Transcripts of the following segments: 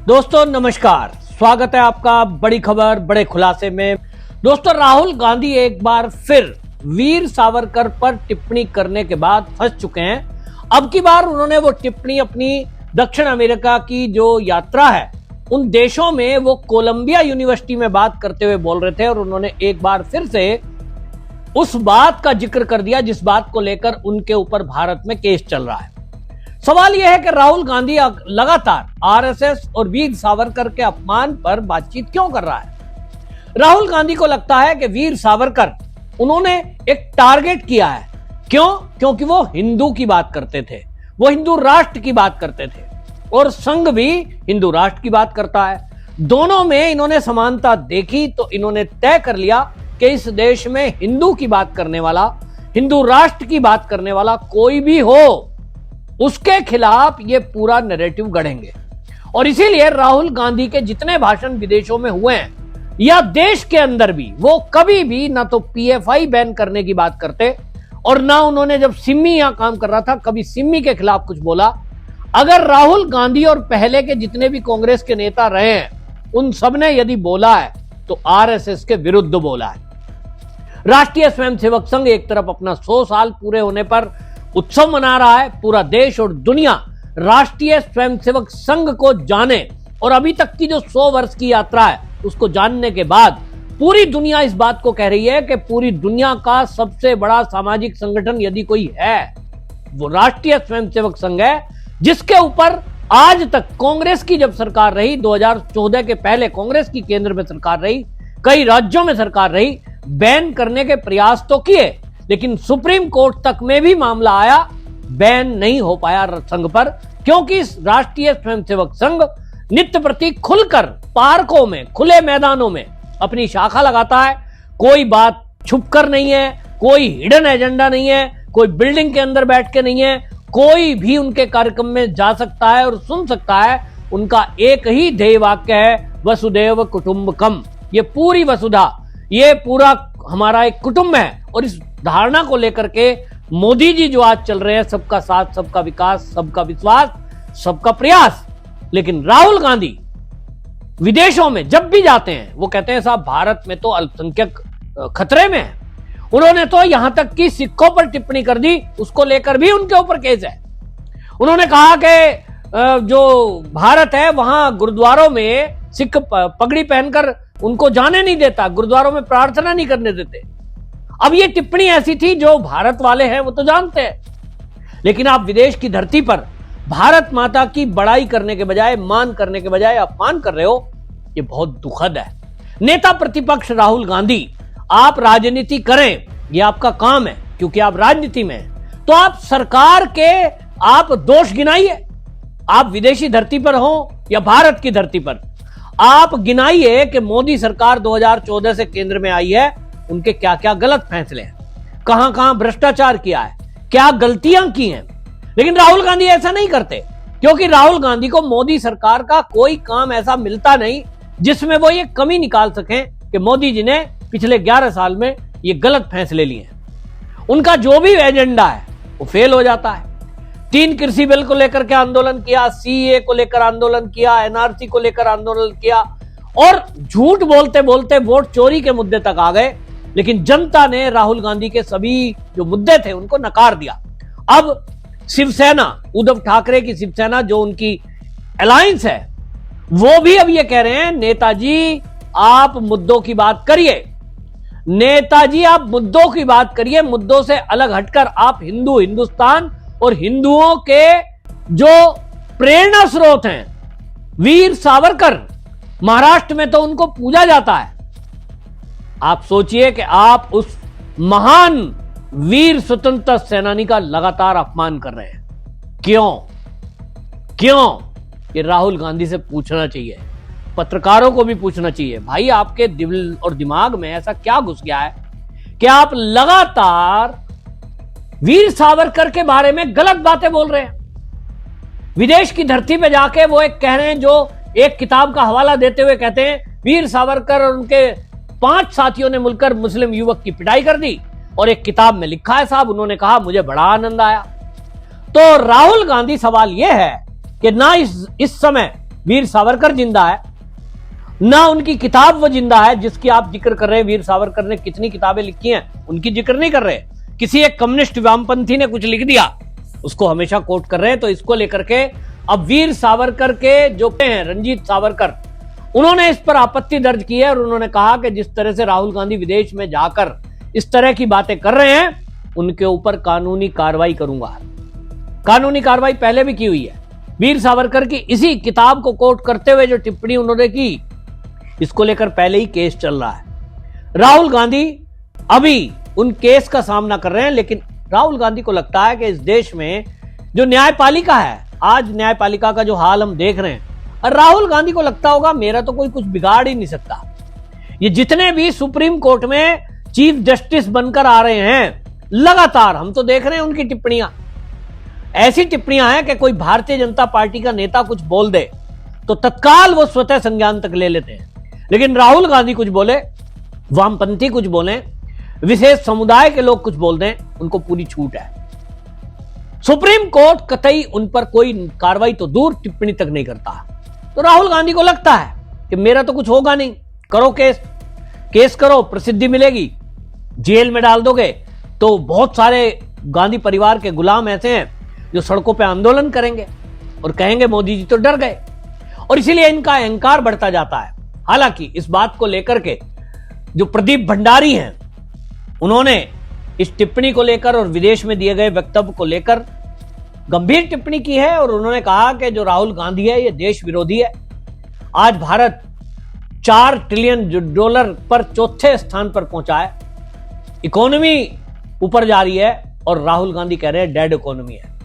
दोस्तों नमस्कार, स्वागत है आपका बड़ी खबर बड़े खुलासे में। दोस्तों राहुल गांधी एक बार फिर वीर सावरकर पर टिप्पणी करने के बाद फंस चुके हैं। अब की बार उन्होंने वो टिप्पणी अपनी दक्षिण अमेरिका की जो यात्रा है उन देशों में वो कोलंबिया यूनिवर्सिटी में बात करते हुए बोल रहे थे और उन्होंने एक बार फिर से उस बात का जिक्र कर दिया जिस बात को लेकर उनके ऊपर भारत में केस चल रहा है। सवाल यह है कि राहुल गांधी लगातार आरएसएस और वीर सावरकर के अपमान पर बातचीत क्यों कर रहा है। राहुल गांधी को लगता है कि वीर सावरकर उन्होंने एक टारगेट किया है। क्यों? क्योंकि वो हिंदू की बात करते थे, वो हिंदू राष्ट्र की बात करते थे और संघ भी हिंदू राष्ट्र की बात करता है। दोनों में इन्होंने समानता देखी तो इन्होंने तय कर लिया कि इस देश में हिंदू की बात करने वाला, हिंदू राष्ट्र की बात करने वाला कोई भी हो उसके खिलाफ ये पूरा नैरेटिव गढ़ेंगे। और इसीलिए राहुल गांधी के जितने भाषण विदेशों में हुए हैं या देश के अंदर भी, वो कभी भी ना तो पीएफआई बैन करने की बात करते और ना उन्होंने जब सिम्मी यहां काम कर रहा था कभी सिम्मी के खिलाफ कुछ बोला। अगर राहुल गांधी और पहले के जितने भी कांग्रेस के नेता रहे हैं उन सबने यदि बोला है तो आरएसएस के विरुद्ध बोला है। राष्ट्रीय स्वयंसेवक संघ एक तरफ अपना 100 साल पूरे होने पर उत्सव मना रहा है। पूरा देश और दुनिया राष्ट्रीय स्वयंसेवक संघ को जाने और अभी तक की जो 100 वर्ष की यात्रा है उसको जानने के बाद पूरी दुनिया इस बात को कह रही है कि पूरी दुनिया का सबसे बड़ा सामाजिक संगठन यदि कोई है वो राष्ट्रीय स्वयंसेवक संघ है, जिसके ऊपर आज तक कांग्रेस की जब सरकार रही, 2014 के पहले कांग्रेस की केंद्र में सरकार रही, कई राज्यों में सरकार रही, बैन करने के प्रयास तो किए लेकिन सुप्रीम कोर्ट तक में भी मामला आया, बैन नहीं हो पाया संघ पर। क्योंकि इस राष्ट्रीय स्वयंसेवक संघ नित्य प्रति खुलकर पार्कों में, खुले मैदानों में अपनी शाखा लगाता है। कोई बात छुपकर नहीं है, कोई हिडन एजेंडा नहीं है, कोई बिल्डिंग के अंदर बैठ के नहीं है, कोई भी उनके कार्यक्रम में जा सकता है और सुन सकता है। उनका एक ही ध्येय वाक्य है, वसुदैव कुटुंबकम। ये पूरी वसुधा, ये पूरा हमारा एक कुटुंब है और इस धारणा को लेकर के मोदी जी जो आज चल रहे हैं, सबका साथ, सबका विकास, सबका विश्वास, सबका प्रयास। लेकिन राहुल गांधी विदेशों में जब भी जाते हैं वो कहते हैं साहब भारत में तो अल्पसंख्यक खतरे में है। उन्होंने तो यहां तक कि सिखों पर टिप्पणी कर दी, उसको लेकर भी उनके ऊपर केस है। उन्होंने कहा कि जो भारत है वहां गुरुद्वारों में सिख पगड़ी पहनकर उनको जाने नहीं देता, गुरुद्वारों में प्रार्थना नहीं करने देते। अब ये टिप्पणी ऐसी थी जो भारत वाले हैं वो तो जानते हैं, लेकिन आप विदेश की धरती पर भारत माता की बड़ाई करने के बजाय, मान करने के बजाय अपमान कर रहे हो, ये बहुत दुखद है। नेता प्रतिपक्ष राहुल गांधी, आप राजनीति करें, ये आपका काम है क्योंकि आप राजनीति में हैं, तो आप सरकार के आप दोष गिनाइए। आप विदेशी धरती पर हो या भारत की धरती पर, आप गिनाइए कि मोदी सरकार 2014 से केंद्र में आई है, उनके क्या क्या गलत फैसले हैं, कहां कहां भ्रष्टाचार किया है, क्या गलतियां की हैं। लेकिन राहुल गांधी ऐसा नहीं करते क्योंकि राहुल गांधी को मोदी सरकार का कोई काम ऐसा मिलता नहीं जिसमें वो ये कमी निकाल सकें कि मोदी जी ने पिछले 11 साल में ये गलत फैसले लिए हैं। उनका जो भी एजेंडा है वो फेल हो जाता है। 3 कृषि बिल को लेकर के आंदोलन किया, सीए को लेकर आंदोलन किया, एनआरसी को लेकर आंदोलन किया और झूठ बोलते बोलते वोट चोरी के मुद्दे तक आ गए। लेकिन जनता ने राहुल गांधी के सभी जो मुद्दे थे उनको नकार दिया। अब शिवसेना, उद्धव ठाकरे की शिवसेना जो उनकी अलायंस है, वो भी अब ये कह रहे हैं नेताजी आप मुद्दों की बात करिए, नेताजी आप मुद्दों की बात करिए, मुद्दों से अलग हटकर आप हिंदू, हिंदुस्तान और हिंदुओं के जो प्रेरणा स्रोत हैं, वीर सावरकर, महाराष्ट्र में तो उनको पूजा जाता है। आप सोचिए कि आप उस महान वीर स्वतंत्रता सेनानी का लगातार अपमान कर रहे हैं। क्यों? ये राहुल गांधी से पूछना चाहिए, पत्रकारों को भी पूछना चाहिए। भाई आपके दिल और दिमाग में ऐसा क्या घुस गया है कि आप लगातार वीर सावरकर के बारे में गलत बातें बोल रहे हैं। विदेश की धरती पे जाके वो एक कह रहे हैं, जो एक किताब का हवाला देते हुए कहते हैं वीर सावरकर और उनके 5 साथियों ने मिलकर मुस्लिम युवक की पिटाई कर दी और एक किताब में लिखा है साहब, उन्होंने कहा मुझे बड़ा आनंद आया। तो राहुल गांधी, सवाल यह है कि ना इस समय वीर सावरकर जिंदा है, ना उनकी किताब वो जिंदा है जिसकी आप जिक्र कर रहे हैं। वीर सावरकर ने कितनी किताबें लिखी हैं, उनकी जिक्र नहीं कर रहे। किसी एक कम्युनिस्ट वामपंथी ने कुछ लिख दिया, उसको हमेशा कोट कर रहे हैं। तो इसको लेकर के अब वीर सावरकर के जो हैं रंजीत सावरकर, उन्होंने इस पर आपत्ति दर्ज की है और उन्होंने कहा कि जिस तरह से राहुल गांधी विदेश में जाकर इस तरह की बातें कर रहे हैं, उनके ऊपर कानूनी कार्रवाई करूंगा। कानूनी कार्रवाई पहले भी की हुई है। वीर सावरकर की इसी किताब को कोट करते हुए जो टिप्पणी उन्होंने की, इसको लेकर पहले ही केस चल रहा है। राहुल गांधी अभी उन केस का सामना कर रहे हैं, लेकिन राहुल गांधी को लगता है कि इस देश में जो न्यायपालिका है, आज न्यायपालिका का जो हाल हम देख रहे हैं, और राहुल गांधी को लगता होगा मेरा तो कोई कुछ बिगाड़ ही नहीं सकता। ये जितने भी सुप्रीम कोर्ट में चीफ जस्टिस बनकर आ रहे हैं, लगातार हम तो देख रहे हैं उनकी टिप्पणियां, ऐसी टिप्पणियां हैं कि कोई भारतीय जनता पार्टी का नेता कुछ बोल दे तो तत्काल वो स्वतः संज्ञान तक ले लेते हैं। लेकिन राहुल गांधी कुछ बोले, वामपंथी कुछ बोले, विशेष समुदाय के लोग कुछ बोल दें, उनको पूरी छूट है। सुप्रीम कोर्ट कतई उन पर कोई कार्रवाई तो दूर, टिप्पणी तक नहीं करता। तो राहुल गांधी को लगता है कि मेरा तो कुछ होगा नहीं, करो केस, केस करो, प्रसिद्धि मिलेगी, जेल में डाल दोगे तो बहुत सारे गांधी परिवार के गुलाम ऐसे हैं जो सड़कों पे आंदोलन करेंगे और कहेंगे मोदी जी तो डर गए, और इसीलिए इनका अहंकार बढ़ता जाता है। हालांकि इस बात को लेकर के जो प्रदीप भंडारी हैं, उन्होंने इस टिप्पणी को लेकर और विदेश में दिए गए वक्तव्य को लेकर गंभीर टिप्पणी की है और उन्होंने कहा कि जो राहुल गांधी है ये देश विरोधी है। आज भारत $4 ट्रिलियन पर चौथे स्थान पर पहुंचा है, इकोनॉमी ऊपर जा रही है, और राहुल गांधी कह रहे हैं डेड इकोनॉमी है।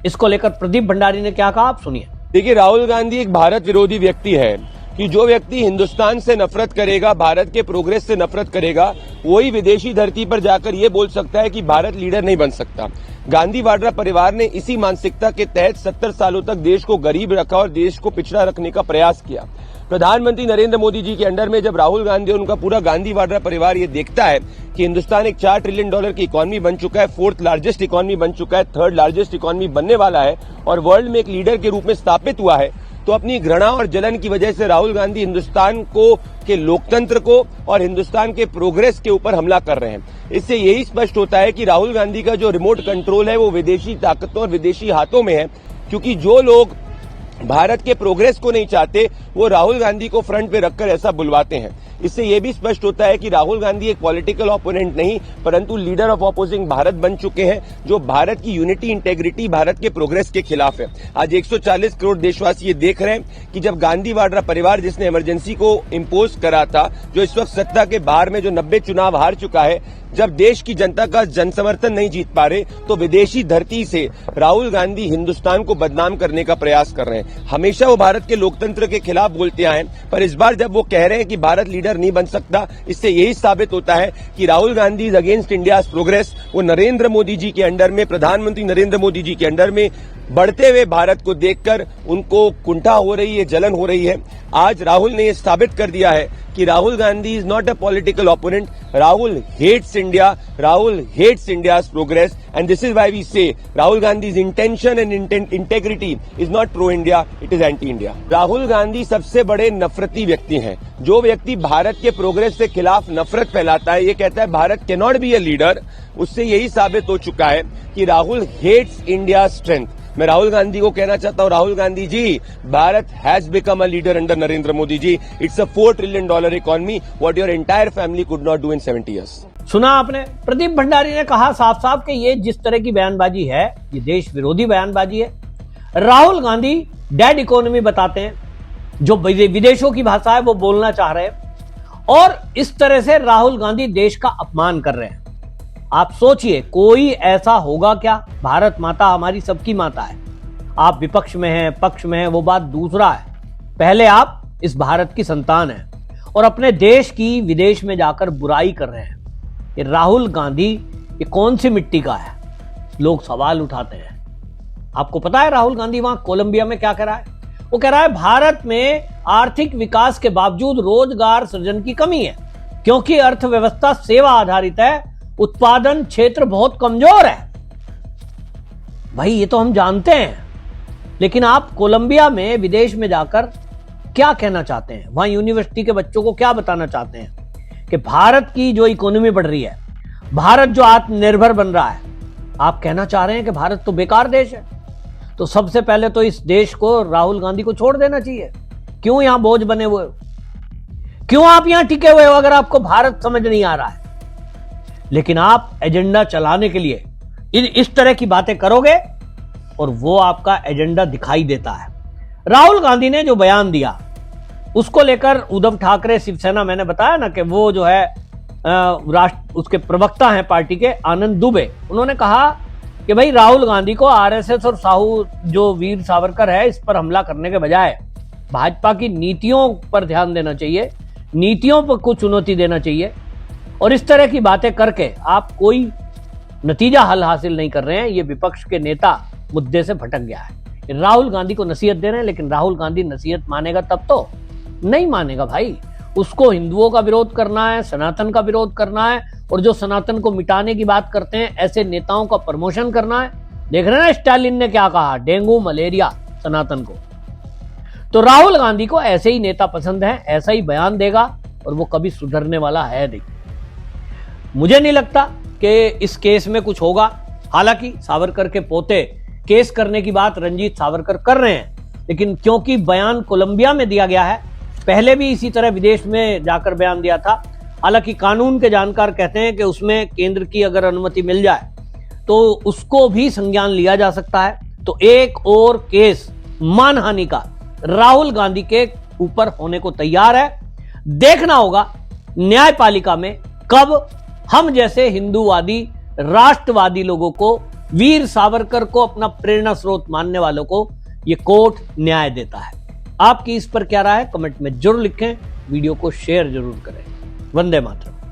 इसको लेकर प्रदीप भंडारी ने क्या कहा, आप सुनिए। देखिए, राहुल गांधी एक भारत विरोधी व्यक्ति है कि जो व्यक्ति हिंदुस्तान से नफरत करेगा, भारत के प्रोग्रेस से नफरत करेगा, वही विदेशी धरती पर जाकर ये बोल सकता है कि भारत लीडर नहीं बन सकता। गांधी वाड्रा परिवार ने इसी मानसिकता के तहत 70 सालों तक देश को गरीब रखा और देश को पिछड़ा रखने का प्रयास किया। प्रधानमंत्री नरेंद्र मोदी जी के अंडर में जब राहुल गांधी और उनका पूरा गांधी वाड्रा परिवार ये देखता है कि हिंदुस्तान एक $4 ट्रिलियन की इकोनॉमी बन चुका है, 4th लार्जेस्ट इकोनॉमी बन चुका है, 3rd लार्जेस्ट इकोनॉमी बनने वाला है और वर्ल्ड में एक लीडर के रूप में स्थापित हुआ है, तो अपनी घृणा और जलन की वजह से राहुल गांधी हिंदुस्तान को के लोकतंत्र को और हिंदुस्तान के प्रोग्रेस के ऊपर हमला कर रहे हैं। इससे यही स्पष्ट होता है कि राहुल गांधी का जो रिमोट कंट्रोल है वो विदेशी ताकतों और विदेशी हाथों में है, क्योंकि जो लोग भारत के प्रोग्रेस को नहीं चाहते वो राहुल गांधी को फ्रंट पे रखकर ऐसा बुलवाते हैं। इससे यह भी स्पष्ट होता है कि राहुल गांधी एक पॉलिटिकल ओपोनेंट नहीं परंतु लीडर ऑफ ऑपोजिंग भारत बन चुके हैं, जो भारत की यूनिटी, इंटेग्रिटी, भारत के प्रोग्रेस के खिलाफ है। आज 140 करोड़ देशवासी ये देख रहे हैं कि जब गांधी वाड्रा परिवार, जिसने इमरजेंसी को इम्पोज करा था, जो इस वक्त सत्ता के बाहर में जो 90 चुनाव हार चुका है, जब देश की जनता का जनसमर्थन नहीं जीत पा रहे, तो विदेशी धरती से राहुल गांधी हिंदुस्तान को बदनाम करने का प्रयास कर रहे हैं। हमेशा वो भारत के लोकतंत्र के खिलाफ बोलते आए, पर इस बार जब वो कह रहे हैं कि भारत लीडर नहीं बन सकता, इससे यही साबित होता है कि Rahul Gandhi is against India's progress. वो नरेंद्र मोदी जी के अंडर में, प्रधानमंत्री नरेंद्र मोदी जी के अंडर में बढ़ते हुए भारत को देखकर उनको कुंठा हो रही है, जलन हो रही है। आज राहुल ने यह साबित कर दिया है कि Rahul Gandhi is not a political opponent. Rahul hates India, Rahul hates India's progress, and this is why we say Rahul Gandhi's intention and integrity is not pro India, it is anti India. Rahul Gandhi सबसे बड़े नफरती व्यक्ति हैं। जो व्यक्ति भारत के प्रोग्रेस के खिलाफ नफरत फैलाता है, ये कहता है Bharat can not be a leader, उससे यही साबित हो चुका है कि राहुल हेट्स इंडिया स्ट्रेंथ। मैं राहुल गांधी को कहना चाहता हूं, Rahul Gandhi ji, Bharat has become a leader under Narendra Modi ji. It's a $4 trillion economy, what your entire family could not do in 70 years. सुना आपने, प्रदीप भंडारी ने कहा साफ साफ कि ये जिस तरह की बयानबाजी है, ये देश विरोधी बयानबाजी है। राहुल गांधी डेड इकोनॉमी बताते हैं, जो विदेशों की भाषा है वो बोलना चाह रहे हैं, और इस तरह से राहुल गांधी देश का अपमान कर रहे हैं। आप सोचिए, कोई ऐसा होगा क्या? भारत माता हमारी सबकी माता है। आप विपक्ष में हैं, पक्ष में हैं, वो बात दूसरा है। पहले आप इस भारत की संतान हैं और अपने देश की विदेश में जाकर बुराई कर रहे हैं। ये राहुल गांधी ये कौन सी मिट्टी का है? लोग सवाल उठाते हैं। आपको पता है राहुल गांधी वहां कोलंबिया में क्या कह रहा है? वो कह रहा है भारत में आर्थिक विकास के बावजूद रोजगार सृजन की कमी है, क्योंकि अर्थव्यवस्था सेवा आधारित है, उत्पादन क्षेत्र बहुत कमजोर है। भाई ये तो हम जानते हैं, लेकिन आप कोलंबिया में विदेश में जाकर क्या कहना चाहते हैं? वहां यूनिवर्सिटी के बच्चों को क्या बताना चाहते हैं कि भारत की जो इकोनॉमी बढ़ रही है, भारत जो आत्मनिर्भर बन रहा है, आप कहना चाह रहे हैं कि भारत तो बेकार देश है। तो सबसे पहले तो इस देश को राहुल गांधी को छोड़ देना चाहिए। क्यों यहां बोझ बने हुए हो? क्यों आप यहां टिके हुए हो अगर आपको भारत समझ नहीं आ रहा है? लेकिन आप एजेंडा चलाने के लिए इस तरह की बातें करोगे और वो आपका एजेंडा दिखाई देता है। राहुल गांधी ने जो बयान दिया उसको लेकर उद्धव ठाकरे शिवसेना, मैंने बताया ना कि वो जो है उसके प्रवक्ता हैं पार्टी के आनंद दुबे, उन्होंने कहा कि भाई राहुल गांधी को आरएसएस और साहू जो वीर सावरकर है इस पर हमला करने के बजाय भाजपा की नीतियों पर ध्यान देना चाहिए, नीतियों पर कुछ चुनौती देना चाहिए। और इस तरह की बातें करके आप कोई नतीजा हल हासिल नहीं कर रहे हैं। ये विपक्ष के नेता मुद्दे से भटक गया है। राहुल गांधी को नसीहत दे रहे हैं, लेकिन राहुल गांधी नसीहत मानेगा तब तो? नहीं मानेगा भाई। उसको हिंदुओं का विरोध करना है, सनातन का विरोध करना है, और जो सनातन को मिटाने की बात करते हैं ऐसे नेताओं का प्रमोशन करना है। देख रहे हैं ना स्टालिन ने क्या कहा, डेंगू मलेरिया सनातन को। तो राहुल गांधी को ऐसे ही नेता पसंद है, ऐसा ही बयान देगा और वो कभी सुधरने वाला है नहीं। मुझे नहीं लगता कि इस केस में कुछ होगा। हालांकि सावरकर के पोते केस करने की बात रंजीत सावरकर कर रहे हैं, लेकिन क्योंकि बयान कोलंबिया में दिया गया है, पहले भी इसी तरह विदेश में जाकर बयान दिया था। हालांकि कानून के जानकार कहते हैं कि उसमें केंद्र की अगर अनुमति मिल जाए तो उसको भी संज्ञान लिया जा सकता है। तो एक और केस मानहानि का राहुल गांधी के ऊपर होने को तैयार है। देखना होगा न्यायपालिका में कब हम जैसे हिंदूवादी राष्ट्रवादी लोगों को, वीर सावरकर को अपना प्रेरणा स्रोत मानने वालों को यह कोर्ट न्याय देता है। आपकी इस पर क्या राय है? कमेंट में जरूर लिखें, वीडियो को शेयर जरूर करें। वंदे मातरम।